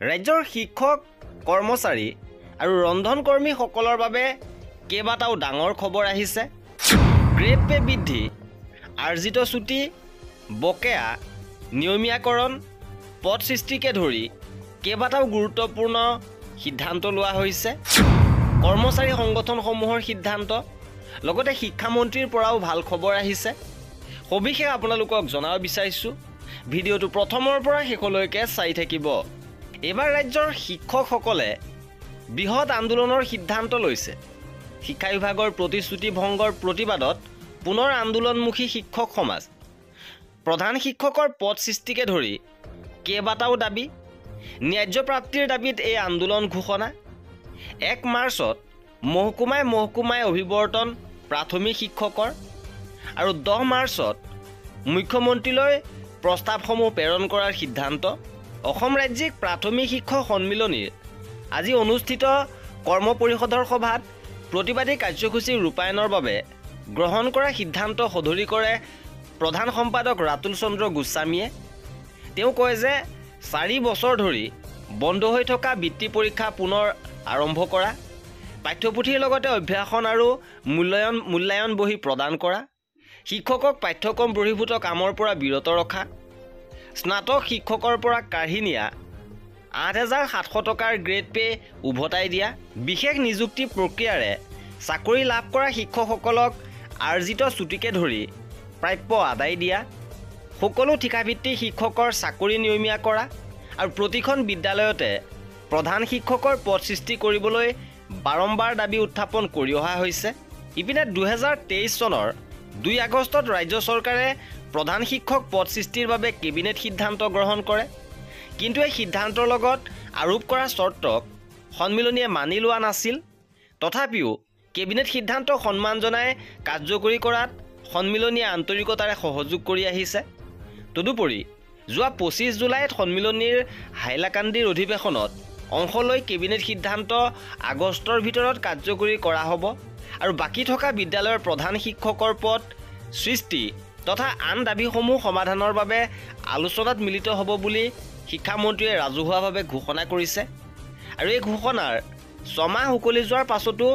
ৰাজ্যৰ শিক্ষক কৰ্মচাৰী আৰু ৰন্ধনকৰ্মীসকলৰ বাবে কেইবাটাও ডাঙৰ খবৰ আহিছে। গ্ৰেড পে বৃদ্ধি, আৰ্জিত ছুটি, বকেয়া, নিয়মীয়াকৰণ, পদ সৃষ্টিকে ধৰি কেইবাটাও গুৰুত্বপূৰ্ণ সিদ্ধান্ত লোৱা হৈছে। কৰ্মচাৰী সংগঠনসমূহৰ সিদ্ধান্ত, লগতে শিক্ষামন্ত্ৰীৰ পৰাও ভাল খবৰ আহিছে। সবিশেষ আপোনালোকক জনাব বিচাৰিছোঁ। ভিডিঅ'টো প্ৰথমৰ পৰা শেষলৈকে চাই থাকিব। এইবাৰ ৰাজ্যৰ শিক্ষকসকলে বৃহৎ আন্দোলনৰ সিদ্ধান্ত লৈছে। শিক্ষা বিভাগৰ প্ৰতিশ্ৰুতি ভংগৰ প্ৰতিবাদত পুনৰ আন্দোলনমুখী শিক্ষক সমাজ। প্ৰধান শিক্ষকৰ পদ সৃষ্টিকে ধৰি কেইবাটাও দাবী, ন্যায্য প্ৰাপ্তিৰ দাবীত এই আন্দোলন ঘোষণা। 1 মাৰ্চত মহকুমাই অভিৱৰ্তন প্ৰাথমিক শিক্ষকৰ আৰু 10 মাৰ্চত মুখ্যমন্ত্ৰীলৈ প্ৰস্তাৱসমূহ প্ৰেৰণ কৰাৰ সিদ্ধান্ত। অসম ৰাজ্যিক প্ৰাথমিক শিক্ষক সন্মিলনীৰ আজি অনুষ্ঠিত কৰ্ম পৰিষদৰ সভাত প্ৰতিবাদী কাৰ্যসূচী ৰূপায়ণৰ বাবে গ্ৰহণ কৰা সিদ্ধান্ত সদৰি কৰে প্ৰধান সম্পাদক ৰাতুল চন্দ্ৰ গোস্বামীয়ে। তেওঁ কয় যে 4 বছৰ ধৰি বন্ধ হৈ থকা বৃত্তি পৰীক্ষা পুনৰ আৰম্ভ কৰা, পাঠ্যপুথিৰ লগতে অভ্যাসন আৰু মূল্যায়ন বহী প্ৰদান কৰা, শিক্ষকক পাঠ্যক্ৰম বহিৰ্ভূত কামৰ পৰা বিৰত ৰখা, স্নাতক শিক্ষকৰ পৰা কাঢ়ি নিয়া 8,700 টকাৰ গ্ৰেড পে উভতাই দিয়া, বিশেষ নিযুক্তি প্ৰক্ৰিয়াৰে চাকৰি লাভ কৰা শিক্ষকসকলক আৰ্জিত ছুটিকে ধৰি প্ৰাপ্য আদায় দিয়া, সকলো ঠিকাভিত্তিক শিক্ষকৰ চাকৰি নিয়মীয়া কৰা আৰু প্ৰতিখন বিদ্যালয়তে প্ৰধান শিক্ষকৰ পদ সৃষ্টি কৰিবলৈ বাৰম্বাৰ দাবী উত্থাপন কৰি অহা হৈছে। ইপিনে 2023 চনৰ 2 আগষ্টত ৰাজ্য চৰকাৰে প্ৰধান শিক্ষক পদ সৃষ্টিৰ বাবে কেবিনেট সিদ্ধান্ত গ্ৰহণ কৰে। কিন্তু এই সিদ্ধান্তৰ লগত আৰোপ কৰা চৰ্তক সন্মিলনীয়ে মানি লোৱা নাছিল। তথাপিও কেবিনেট সিদ্ধান্ত সন্মান জনাই কাৰ্যকৰী কৰাত সন্মিলনীয়ে আন্তৰিকতাৰে সহযোগ কৰি আহিছে। তদুপৰি যোৱা 25 জুলাইত সন্মিলনীৰ হাইলাকান্দিৰ অধিৱেশনত অংশ লৈ কেবিনেট সিদ্ধান্ত আগষ্টৰ ভিতৰত কাৰ্যকৰী কৰা হ'ব আৰু বাকী থকা বিদ্যালয়ৰ প্ৰধান শিক্ষকৰ পদ সৃষ্টি তথা আন দাবীসমূহ সমাধানৰ বাবে আলোচনাত মিলিত হ'ব বুলি শিক্ষামন্ত্ৰীয়ে ৰাজহুৱাভাৱে ঘোষণা কৰিছে। আৰু এই ঘোষণাৰ 6 মাহ উকলি যোৱাৰ পাছতো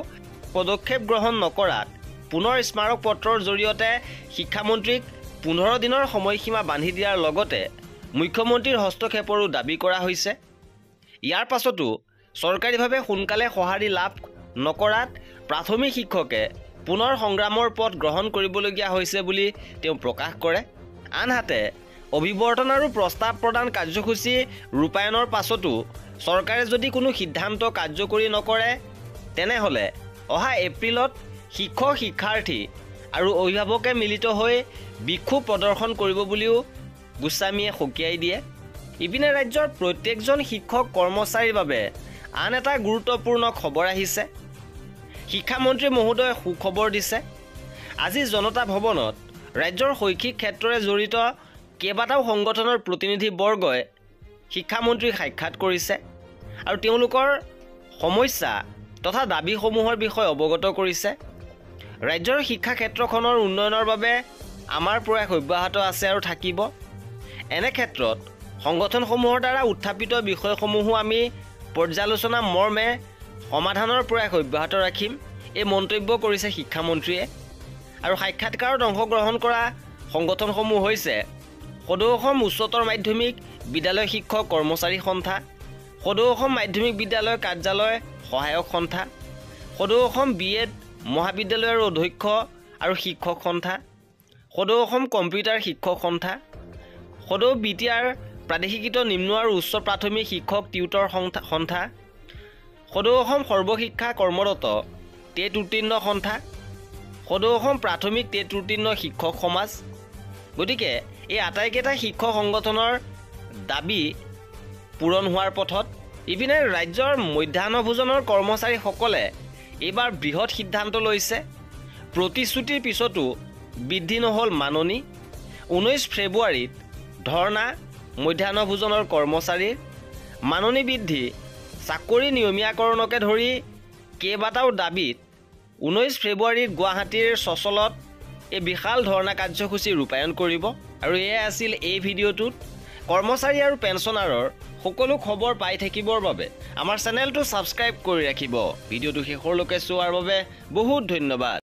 পদক্ষেপ গ্ৰহণ নকৰাত পুনৰ স্মাৰক পত্ৰৰ জৰিয়তে শিক্ষামন্ত্ৰীক 15 দিনৰ সময়সীমা বান্ধি দিয়াৰ লগতে মুখ্যমন্ত্ৰীৰ হস্তক্ষেপৰো দাবী কৰা হৈছে। ইয়াৰ পাছতো চৰকাৰীভাৱে সোনকালে সঁহাৰি লাভ নকৰাত প্ৰাথমিক শিক্ষকে পুনৰ সংগ্ৰামৰ পথ গ্ৰহণ কৰিবলগীয়া হৈছে বুলি তেওঁ প্ৰকাশ কৰে। আনহাতে অভিৱৰ্তন আৰু প্ৰস্তাৱ প্ৰদান কাৰ্যসূচী ৰূপায়ণৰ পাছতো চৰকাৰে যদি কোনো সিদ্ধান্ত কাৰ্যকৰী নকৰে তেনেহ'লে অহা এপ্ৰিলত শিক্ষক, শিক্ষাৰ্থী আৰু অভিভাৱকে মিলিত হৈ বিক্ষোভ প্ৰদৰ্শন কৰিব বুলিও গোস্বামীয়ে সকীয়াই দিয়ে। ইপিনে ৰাজ্যৰ প্ৰত্যেকজন শিক্ষক কৰ্মচাৰীৰ বাবে আন এটা গুৰুত্বপূৰ্ণ খবৰ আহিছে। শিক্ষামন্ত্ৰী মহোদয়ে সুখবৰ দিছে। আজি জনতা ভৱনত ৰাজ্যৰ শৈক্ষিক ক্ষেত্ৰৰে জড়িত কেইবাটাও সংগঠনৰ প্ৰতিনিধিবৰ্গই শিক্ষামন্ত্ৰীক সাক্ষাৎ কৰিছে আৰু তেওঁলোকৰ সমস্যা তথা দাবীসমূহৰ বিষয়ে অৱগত কৰিছে। ৰাজ্যৰ শিক্ষা ক্ষেত্ৰখনৰ উন্নয়নৰ বাবে আমাৰ প্ৰয়াস অব্যাহত আছে আৰু থাকিব। এনে ক্ষেত্ৰত সংগঠনসমূহৰ দ্বাৰা উত্থাপিত বিষয়সমূহো আমি পৰ্যালোচনা মৰ্মে সমাধানৰ প্ৰয়াস অব্যাহত ৰাখিম, এই মন্তব্য কৰিছে শিক্ষামন্ত্ৰীয়ে। আৰু সাক্ষাৎকাৰত অংশগ্ৰহণ কৰা সংগঠনসমূহ হৈছে সদৌ অসম উচ্চতৰ মাধ্যমিক বিদ্যালয় শিক্ষক কৰ্মচাৰী সন্থা, সদৌ অসম মাধ্যমিক বিদ্যালয় কাৰ্যালয় সহায়ক সন্থা, সদৌ অসম BEd মহাবিদ্যালয়ৰ অধ্যক্ষ আৰু শিক্ষক সন্থা, সদৌ অসম কম্পিউটাৰ শিক্ষক সন্থা, সদৌ BTR প্ৰাদেশিকৃত নিম্ন আৰু উচ্চ প্ৰাথমিক শিক্ষক টিউটৰ সন্থা, সদৌ অসম সৰ্বশিক্ষা কৰ্মৰত টেট উত্তীৰ্ণ সন্থা, সদৌ অসম প্ৰাথমিক টেট উত্তীৰ্ণ শিক্ষক সমাজ। গতিকে এই আটাইকেইটা শিক্ষক সংগঠনৰ দাবী পূৰণ হোৱাৰ পথত। ইপিনে ৰাজ্যৰ মধ্যাহ্ন ভোজনৰ কৰ্মচাৰীসকলে এইবাৰ বৃহৎ সিদ্ধান্ত লৈছে। প্ৰতিশ্ৰুতিৰ পিছতো বৃদ্ধি নহ'ল মাননি। 19 ফেব্ৰুৱাৰীত ধৰ্ণা মধ্যাহ্ন ভোজনৰ কৰ্মচাৰীৰ, মাননি বৃদ্ধি, চাকৰি নিয়মীয়াকৰণকে ধৰি কেইবাটাও দাবীত 19 ফেব্ৰুৱাৰীত গুৱাহাটীৰ চচলত এই বিশাল ধৰ্ণা কাৰ্যসূচী ৰূপায়ণ কৰিব। আৰু এয়া আছিল এই ভিডিঅ'টোত কৰ্মচাৰী আৰু পেঞ্চনাৰৰ সকলো খবৰ পাই থাকিবৰ বাবে আমাৰ চেনেলটো ছাবস্ক্ৰাইব কৰি ৰাখিব। ভিডিঅ'টো শেষলৈকে চোৱাৰ বাবে বহুত ধন্যবাদ।